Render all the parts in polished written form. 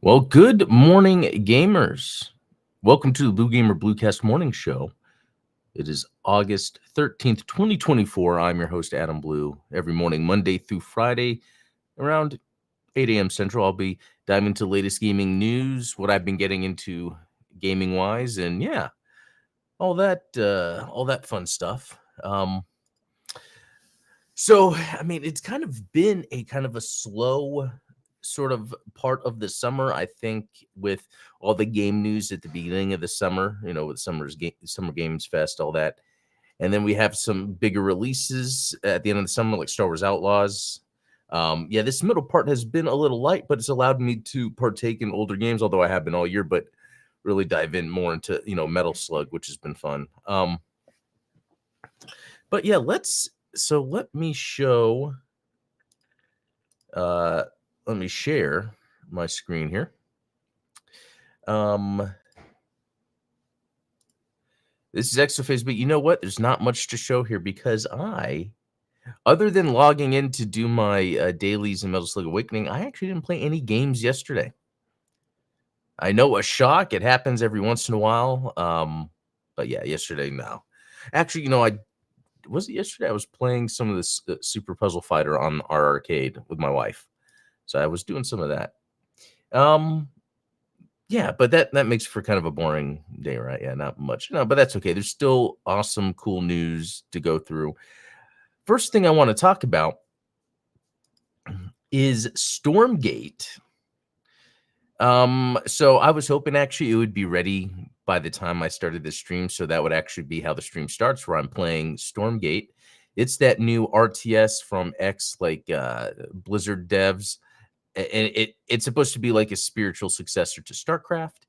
Well, good morning, gamers. Welcome to the Blue Gamer Bluecast Morning Show. It is August 13th, 2024. I'm your host, Adam Blue. Every morning, Monday through Friday, around 8 a.m. Central, I'll be diving into the latest gaming news, what I've been getting into gaming-wise, and yeah, all that fun stuff. It's kind of been a kind of a slow sort of part of the summer, I think, with all the game news at the beginning of the summer, with Summer Games Fest, all that. And then we have some bigger releases at the end of the summer, like Star Wars Outlaws. This middle part has been a little light, but it's allowed me to partake in older games, although I have been all year, but really dive in more into, Metal Slug, which has been fun. But yeah, let me show, let me share my screen here. This is Exophase, but you know what? There's not much to show here because other than logging in to do my dailies in Metal Slug Awakening, I actually didn't play any games yesterday. I know, a shock. It happens every once in a while. But yeah, yesterday, no. Actually, was it yesterday? I was playing some of this Super Puzzle Fighter on our arcade with my wife. So I was doing some of that. Yeah, but that makes for kind of a boring day, right? Yeah, not much. No, but that's okay. There's still awesome, cool news to go through. First thing I want to talk about is Stormgate. So I was hoping actually it would be ready by the time I started the stream, so that would actually be how the stream starts, where I'm playing Stormgate. It's that new RTS from Blizzard devs, and it's supposed to be like a spiritual successor to StarCraft.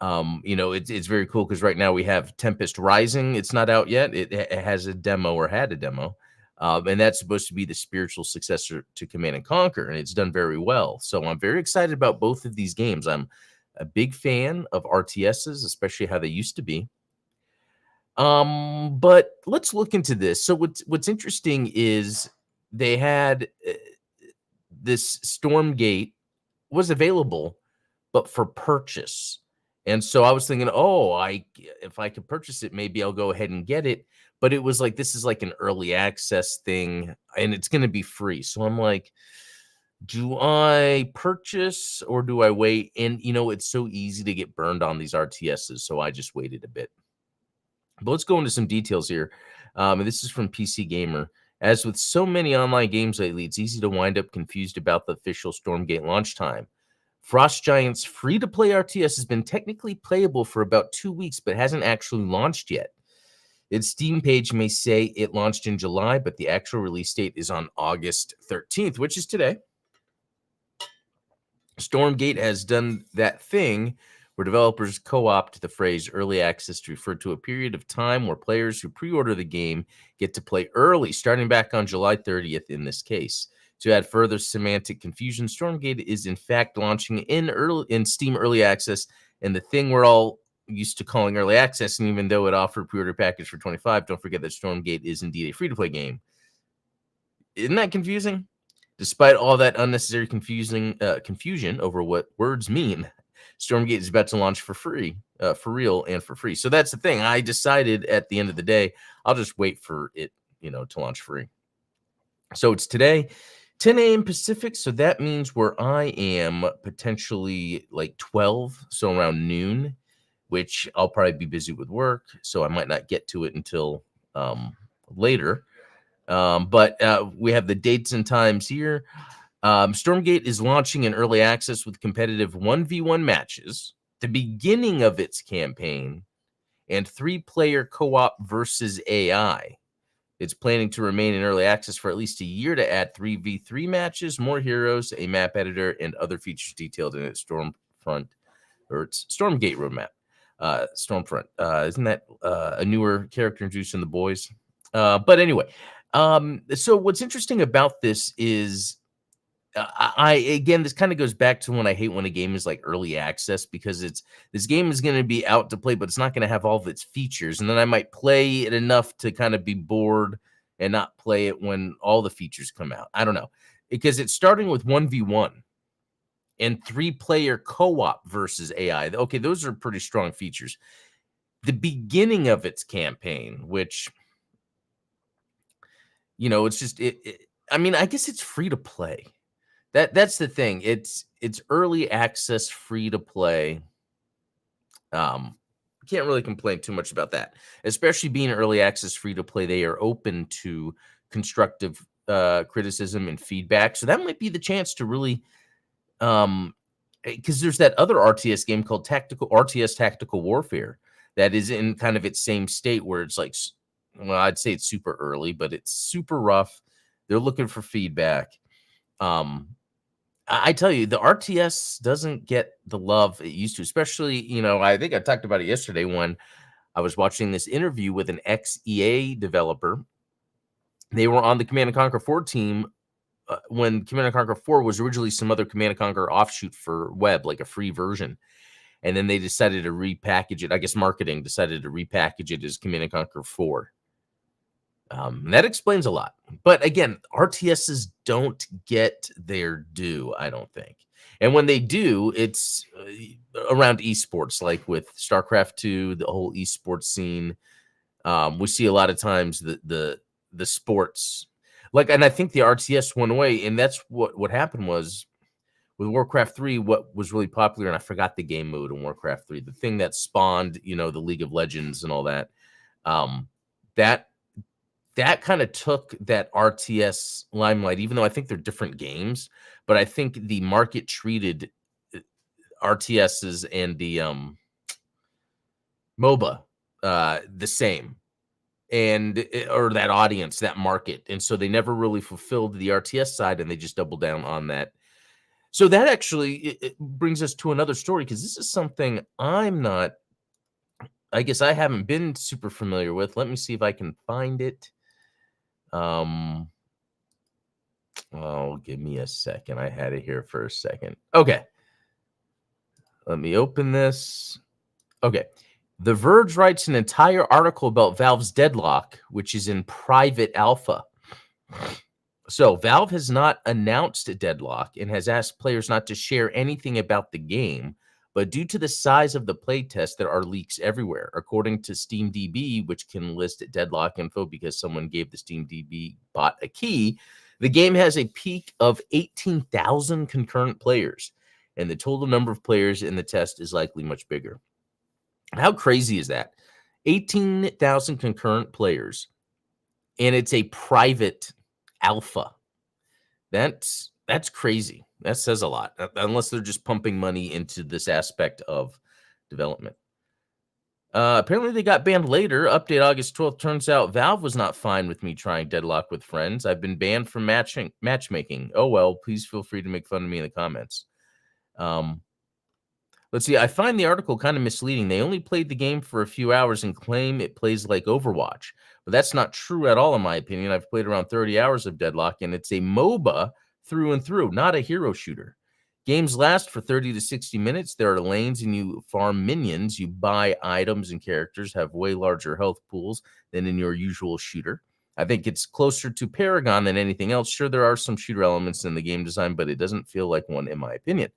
It's very cool because right now we have Tempest Rising. It's not out yet. It has a demo, or had a demo. And that's supposed to be the spiritual successor to Command and Conquer, and it's done very well. So I'm very excited about both of these games. I'm a big fan of RTSs, especially how they used to be. But let's look into this. So what's interesting is they had this Stormgate was available, but for purchase. And so I was thinking, if I could purchase it, maybe I'll go ahead and get it. But it was like, this is like an early access thing, and it's going to be free. So I'm like, do I purchase or do I wait? And, it's so easy to get burned on these RTSs. So I just waited a bit. But let's go into some details here. And this is from PC Gamer. As with so many online games lately, it's easy to wind up confused about the official Stormgate launch time. Frost Giant's free-to-play RTS has been technically playable for about 2 weeks, but hasn't actually launched yet. Its Steam page may say it launched in July, but the actual release date is on August 13th, which is today. Stormgate has done that thing where developers co-opt the phrase early access to refer to a period of time where players who pre-order the game get to play early, starting back on July 30th in this case. To add further semantic confusion, Stormgate is in fact launching in Steam Early Access, and the thing we're all used to calling early access, and even though it offered pre-order package for $25, don't forget that Stormgate is indeed a free-to-play game. Isn't that confusing? Despite all that unnecessary confusion over what words mean, Stormgate is about to launch for free, for real and for free. So that's the thing. I decided at the end of the day, I'll just wait for it, to launch free. So it's today, 10 a.m. Pacific. So that means where I am potentially like 12, so around noon, which I'll probably be busy with work. So I might not get to it until later. But we have the dates and times here. Stormgate is launching in early access with competitive 1v1 matches, the beginning of its campaign, and 3-player co-op versus AI. It's planning to remain in early access for at least a year to add 3v3 matches, more heroes, a map editor, and other features detailed in its Stormfront, or its Stormgate roadmap. Stormfront. Isn't that a newer character introduced in The Boys? But anyway, so what's interesting about this is, again, this kind of goes back to when I hate when a game is like early access, because this game is going to be out to play, but it's not going to have all of its features. And then I might play it enough to kind of be bored and not play it when all the features come out. I don't know, because it's starting with 1v1. and 3-player co-op versus AI. Okay, those are pretty strong features. The beginning of its campaign, which, it's just I mean, I guess it's free to play. That's the thing. It's early access, free to play. Can't really complain too much about that, especially being early access, free to play. They are open to constructive criticism and feedback, so that might be the chance to really, because there's that other RTS game called Tactical Warfare that is in kind of its same state where it's like, well, I'd say it's super early, but it's super rough. They're looking for feedback. I tell you, the RTS doesn't get the love it used to, especially, I think I talked about it yesterday when I was watching this interview with an ex-EA developer. They were on the Command & Conquer 4 team when Command & Conquer 4 was originally some other Command & Conquer offshoot for web, like a free version. And then they decided to repackage it. I guess marketing decided to repackage it as Command & Conquer 4. That explains a lot. But again, RTSs don't get their due, I don't think. And when they do, it's around esports, like with StarCraft 2, the whole esports scene. We see a lot of times the sports, like, and I think the RTS went away, and that's what happened was with Warcraft 3. What was really popular, and I forgot the game mode in Warcraft 3, the thing that spawned, the League of Legends and all that. That kind of took that RTS limelight, even though I think they're different games. But I think the market treated RTSs and the MOBA the same, or that audience, that market. And so they never really fulfilled the RTS side, and they just doubled down on that. So that actually it brings us to another story, because this is something I guess I haven't been super familiar with. Let me see if I can find it. Oh, give me a second. I had it here for a second. Okay. Let me open this. Okay. The Verge writes an entire article about Valve's Deadlock, which is in private alpha. So Valve has not announced Deadlock and has asked players not to share anything about the game, but due to the size of the playtest, there are leaks everywhere. According to SteamDB, which can list Deadlock info because someone gave the SteamDB bot a key, the game has a peak of 18,000 concurrent players, and the total number of players in the test is likely much bigger. How crazy is that? 18,000 concurrent players, and it's a private alpha. That's crazy. That says a lot, unless they're just pumping money into this aspect of development. Apparently they got banned later. Update August 12th. Turns out Valve was not fine with me trying Deadlock with friends. I've been banned from matchmaking. Oh, well, please feel free to make fun of me in the comments. Let's see. I find the article kind of misleading. They only played the game for a few hours and claim it plays like Overwatch. But that's not true at all, in my opinion. I've played around 30 hours of Deadlock, and it's a MOBA through and through, not a hero shooter. Games last for 30 to 60 minutes. There are lanes, and you farm minions. You buy items, and characters have way larger health pools than in your usual shooter. I think it's closer to Paragon than anything else. Sure, there are some shooter elements in the game design, but it doesn't feel like one, in my opinion.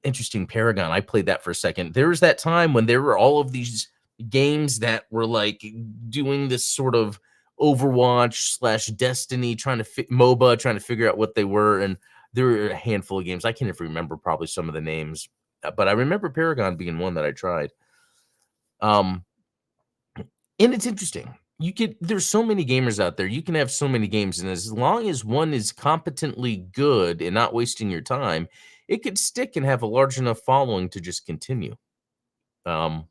Interesting. Paragon. I played that for a second. There was that time when there were all of these games that were like doing this sort of Overwatch / Destiny, trying to MOBA, trying to figure out what they were. And there were a handful of games. I can't even remember probably some of the names, but I remember Paragon being one that I tried. And it's interesting. There's so many gamers out there. You can have so many games, and as long as one is competently good and not wasting your time, it could stick and have a large enough following to just continue. But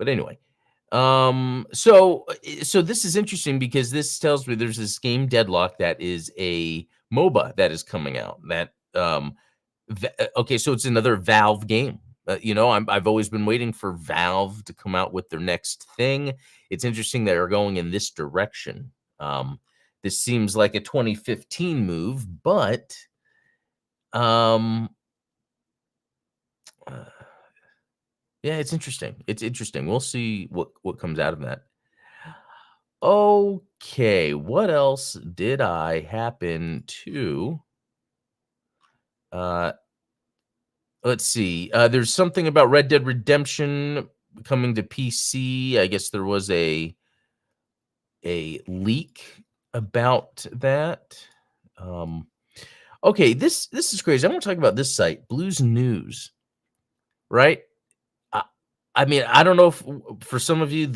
anyway, so this is interesting because this tells me there's this game Deadlock that is a MOBA that is coming out. That okay, so it's another Valve game. I've always been waiting for Valve to come out with their next thing. It's interesting that they're going in this direction. This seems like a 2015 move, but yeah, it's interesting. It's interesting. We'll see what comes out of that. Okay, what else did I happen to Uh, let's see. There's something about Red Dead Redemption coming to PC. I guess there was a leak about that. Um, okay, this is crazy. I want to talk about this site, Blues News, right? I, I mean, I don't know if for some of you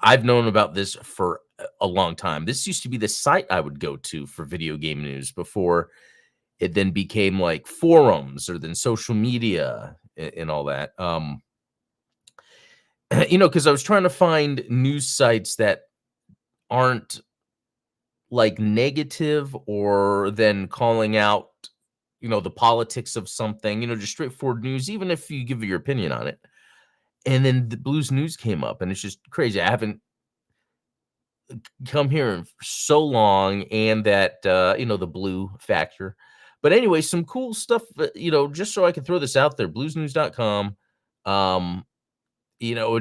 I've known about this for a long time. This used to be the site I would go to for video game news before it then became like forums or then social media and all that. Because I was trying to find news sites that aren't like negative or then calling out, the politics of something, just straightforward news, even if you give your opinion on it. And then the Blues News came up, and it's just crazy. I haven't come here in so long, and that the blue factor. But anyway, some cool stuff. Just so I can throw this out there, bluesnews.com. Um,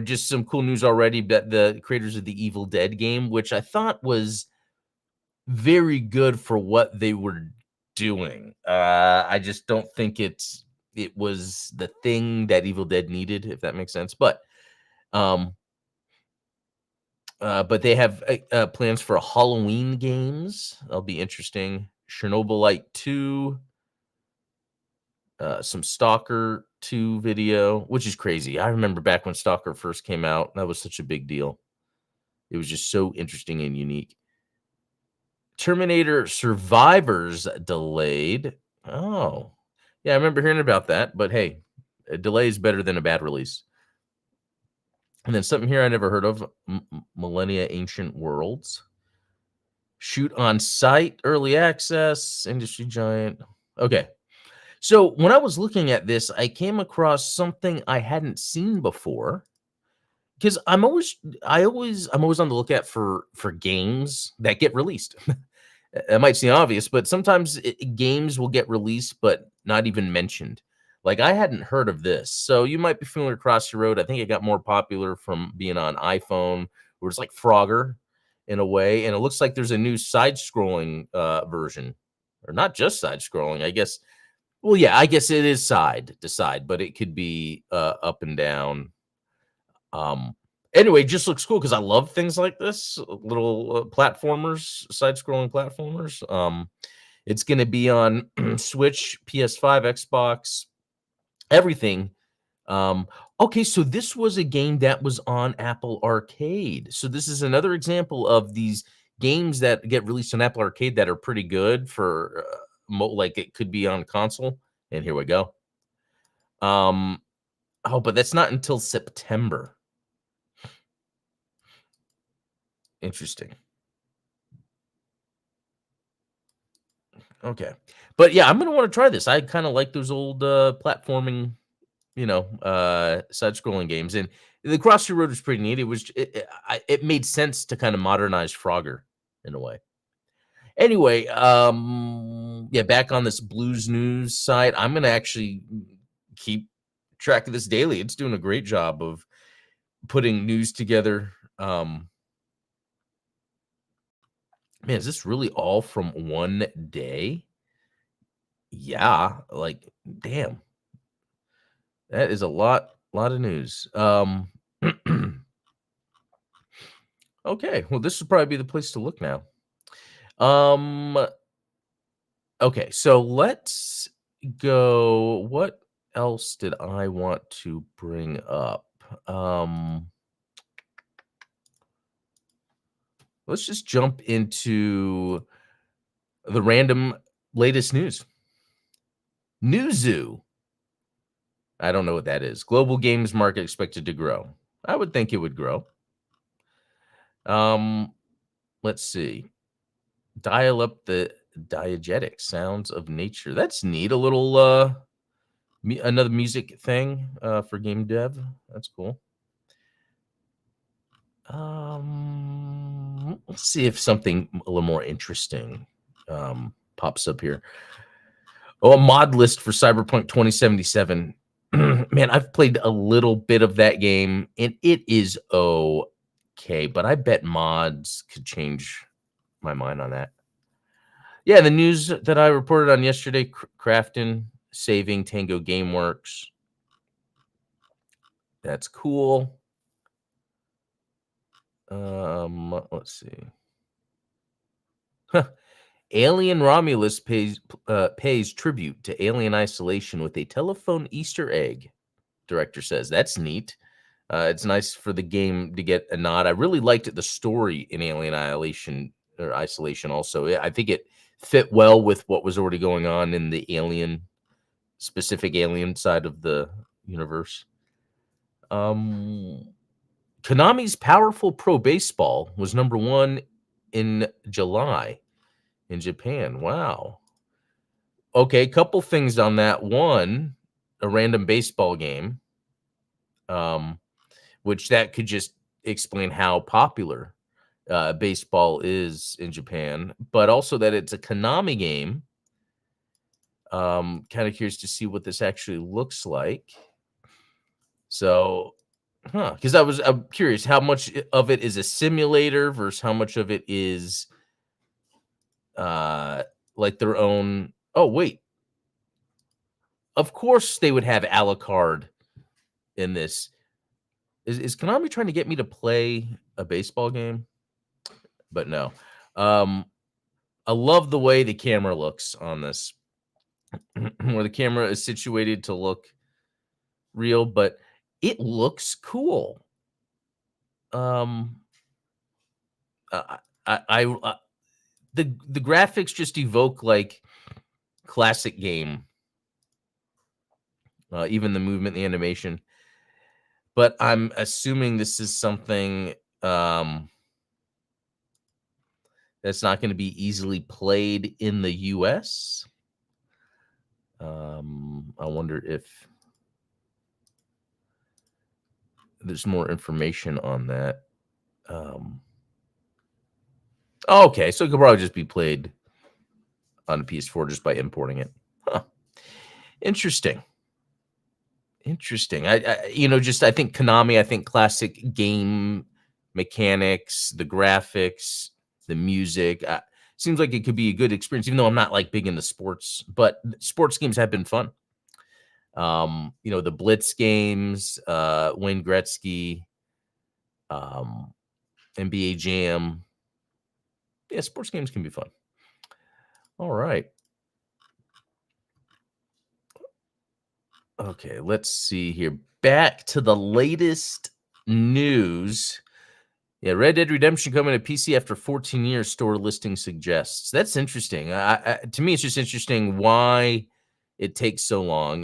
just some cool news already. But the creators of the Evil Dead game, which I thought was very good for what they were doing. I just don't think it was the thing that Evil Dead needed, if that makes sense. Um, but they have plans for Halloween games. That'll be interesting. Chernobylite 2, some Stalker 2 video, which is crazy. I remember back when Stalker first came out. That was such a big deal. It was just so interesting and unique. Terminator Survivors delayed. Oh, yeah, I remember hearing about that. But hey, a delay is better than a bad release. And then something here I never heard of, Millennia Ancient Worlds. Shoot on site, early access, industry giant. Okay. So when I was looking at this, I came across something I hadn't seen before. Because I'm always on the lookout for games that get released. It might seem obvious, but sometimes games will get released but not even mentioned. Like I hadn't heard of this, so you might be familiar across the road. I think it got more popular from being on iPhone, where it's like Frogger in a way, and it looks like there's a new side-scrolling version, or not just side-scrolling. I guess. Well, yeah, I guess it is side to side, but it could be up and down. Anyway, just looks cool because I love things like this, little platformers, side-scrolling platformers. It's going to be on Switch, PS5, Xbox, everything. Okay, so this was a game that was on Apple Arcade. So this is another example of these games that get released on Apple Arcade that are pretty good for like it could be on console. And here we go. Oh, but that's not until September. Interesting. Okay. But yeah, I'm gonna want to try this. I kind of like those old platforming, side-scrolling games, and the Cross the Road was pretty neat. It made sense to kind of modernize Frogger in a way. Anyway, yeah, back on this Blues News site, I'm gonna actually keep track of this daily. It's doing a great job of putting news together. Man, is this really all from one day? Yeah, like damn. That is a lot of news. Okay, well, this would probably be the place to look now. Um, okay, so let's go. What else did I want to bring up? Let's just jump into the random latest news. Newzoo. I don't know what that is. Global games market expected to grow. I would think it would grow. Let's see. Dial up the diegetic sounds of nature. That's neat. A little another music thing for game dev. That's cool. Let's see if something a little more interesting pops up here. Oh, a mod list for Cyberpunk 2077. Man, I've played a little bit of that game and it is okay, but I bet mods could change my mind on that. Yeah, the news that I reported on yesterday, Crafton saving Tango Gameworks. That's cool. Let's see. Alien Romulus pays tribute to Alien Isolation with a telephone Easter egg. Director says that's neat. It's nice for the game to get a nod. I really liked the story in Alien Isolation or Isolation. Also, I think it fit well with what was already going on in the specific alien side of the universe. Konami's Powerful Pro Baseball was number 1 in July in Japan. Wow. Okay, couple things on that. One, a random baseball game, um, which that could just explain how popular baseball is in Japan, but also that it's a Konami game. Kind of curious to see what this actually looks like. So, because I'm curious how much of it is a simulator versus how much of it is like their own. Oh, wait. Of course they would have a la carte in this. Is Konami trying to get me to play a baseball game? But no. Um, I love the way the camera looks on this, where the camera is situated to look real, but it looks cool. Um, I the graphics just evoke like classic game, even the movement, the animation. But I'm assuming this is something that's not going to be easily played in the U.S. I wonder if there's more information on that. Okay, so it could probably just be played on a PS4 just by importing it. Huh. Interesting. Interesting. I think Konami, I think classic game mechanics, the graphics, the music. Seems like it could be a good experience, even though I'm not like big into sports, but sports games have been fun. The Blitz games, Wayne Gretzky, NBA Jam. Yeah, sports games can be fun. All right. Okay, let's see here. Back to the latest news. Yeah, Red Dead Redemption coming to PC after 14 years, store listing suggests. That's interesting. To me, it's just interesting why it takes so long,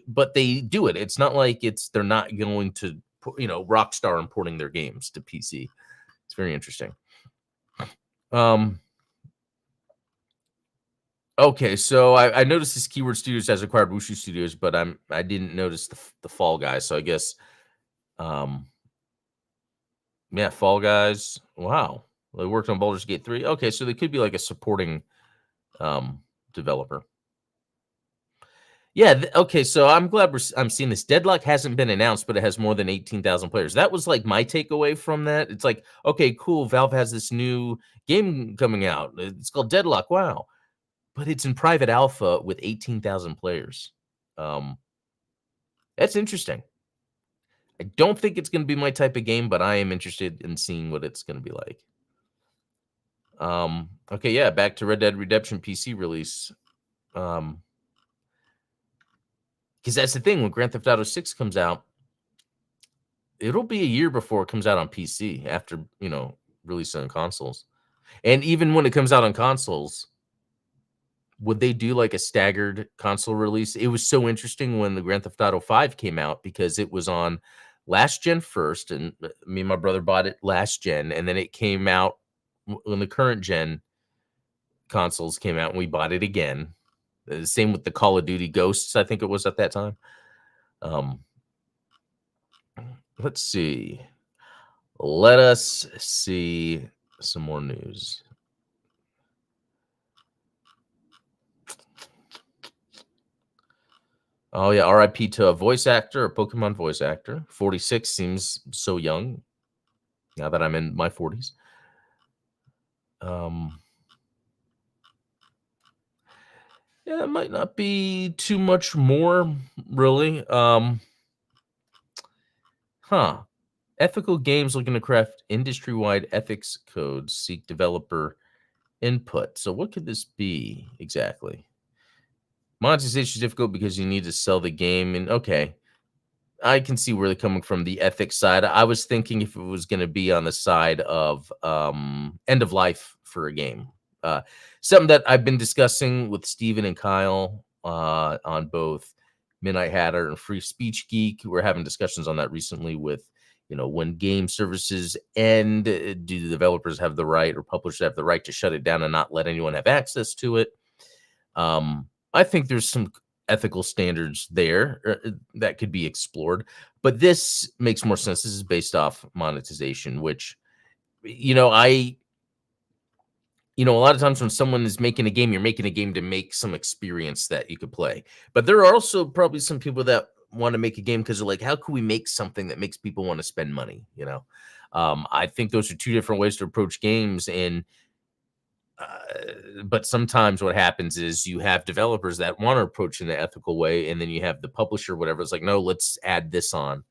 but they do it. It's not like they're not going to, Rockstar importing their games to PC. It's very interesting. Okay, so I noticed this Keyword Studios has acquired Wushu Studios, but I didn't notice the Fall Guys. So I guess, yeah, Fall Guys. Wow, they worked on Baldur's Gate 3. Okay, so they could be like a supporting developer. Yeah. Okay, so I'm glad I'm seeing this. Deadlock hasn't been announced, but it has more than 18,000 players. That was like my takeaway from that. It's like, okay, cool. Valve has this new game coming out. It's called Deadlock. Wow. But it's in private alpha with 18,000 players. That's interesting. I don't think it's going to be my type of game, but I am interested in seeing what it's going to be like. Okay, yeah, back to Red Dead Redemption PC release. Because that's the thing, when Grand Theft Auto 6 comes out, it'll be a year before it comes out on PC after, release on consoles. And even when it comes out on consoles, would they do like a staggered console release? It was so interesting when the Grand Theft Auto 5 came out because it was on last gen first, and me and my brother bought it last gen, and then it came out when the current gen consoles came out, and we bought it again. The same with the Call of Duty Ghosts, I think it was at that time. Let's see. Let us see some more news. Oh, yeah, RIP to a voice actor, a Pokemon voice actor. 46 seems so young now that I'm in my 40s. Yeah, it might not be too much more, really. Ethical games looking to craft industry-wide ethics codes seek developer input. So what could this be exactly? Monetization is difficult because you need to sell the game. And okay, I can see where they're coming from, the ethics side. I was thinking if it was going to be on the side of end of life for a game. Something that I've been discussing with Steven and Kyle on both Midnight Hatter and Free Speech Geek. We're having discussions on that recently with, when game services end, do the developers have the right or publishers have the right to shut it down and not let anyone have access to it? I think there's some ethical standards there that could be explored, but this makes more sense. This is based off monetization, which, a lot of times when someone is making a game, you're making a game to make some experience that you could play. But there are also probably some people that want to make a game because they're like, how can we make something that makes people want to spend money? I think those are two different ways to approach games. And but sometimes what happens is you have developers that want to approach in an ethical way, and then you have the publisher, whatever. It's like, no, let's add this on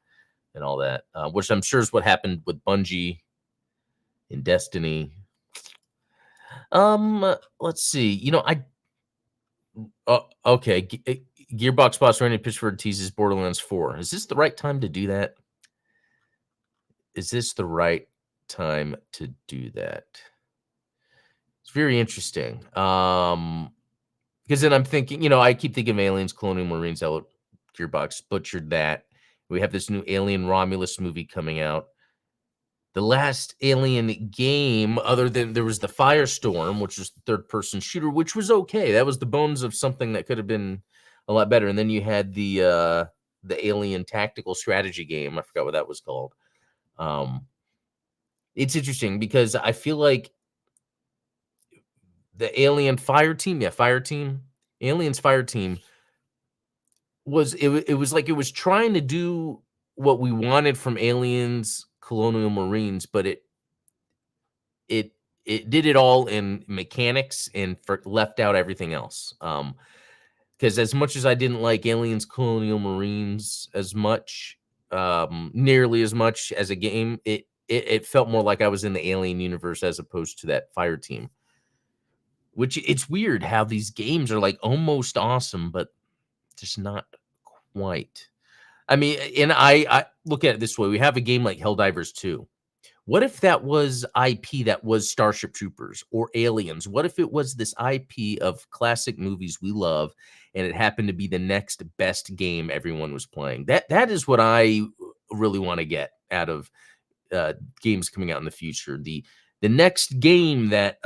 and all that, which I'm sure is what happened with Bungie in Destiny. Let's see. Okay. Gearbox boss Randy Pitchford teases Borderlands 4. Is this the right time to do that? It's very interesting. Because then I'm thinking, I keep thinking of Aliens, Colonial Marines, Gearbox butchered that. We have this new Alien Romulus movie coming out. The last Alien game, other than there was the Firestorm, which was the third-person shooter, which was okay. That was the bones of something that could have been a lot better. And then you had the Alien tactical strategy game. I forgot what that was called. It's interesting because I feel like the Alien Fire Team, Aliens Fire Team was like it was trying to do what we wanted from Aliens Colonial Marines, but it did it all in mechanics and left out everything else. Because as much as I didn't like Aliens Colonial Marines as much, nearly as much as a game, it felt more like I was in the Alien universe as opposed to that Fire Team. Which it's weird how these games are like almost awesome, but just not quite. I mean, and I look at it this way. We have a game like Helldivers 2. What if that was IP that was Starship Troopers or Aliens? What if it was this IP of classic movies we love, and it happened to be the next best game everyone was playing? That is what I really want to get out of games coming out in the future. The next game that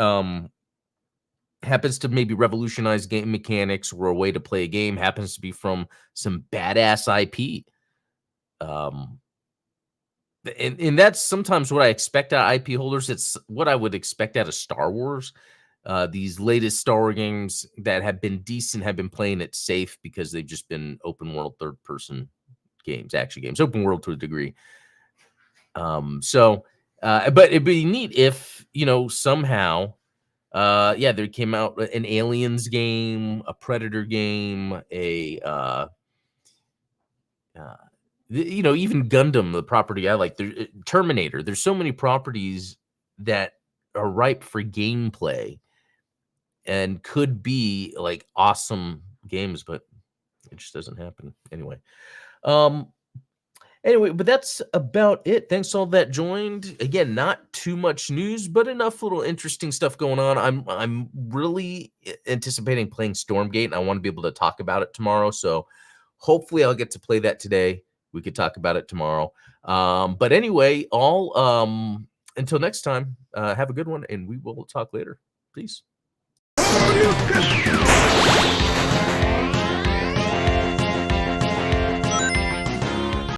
happens to maybe revolutionize game mechanics or a way to play a game happens to be from some badass IP. And that's sometimes what I expect out of IP holders. It's what I would expect out of Star Wars. These latest Star Wars games that have been decent have been playing it safe because they've just been open world, third person games, action games, open world to a degree. But it'd be neat if, somehow, there came out an Aliens game, a Predator game, even Gundam, the property I like, Terminator. There's so many properties that are ripe for gameplay and could be like awesome games, but it just doesn't happen anyway. But that's about it. Thanks to all that joined. Again, not too much news, but enough little interesting stuff going on. I'm really anticipating playing Stormgate, and I want to be able to talk about it tomorrow. So hopefully I'll get to play that today. We could talk about it tomorrow. But anyway, until next time, have a good one, and we will talk later. Peace.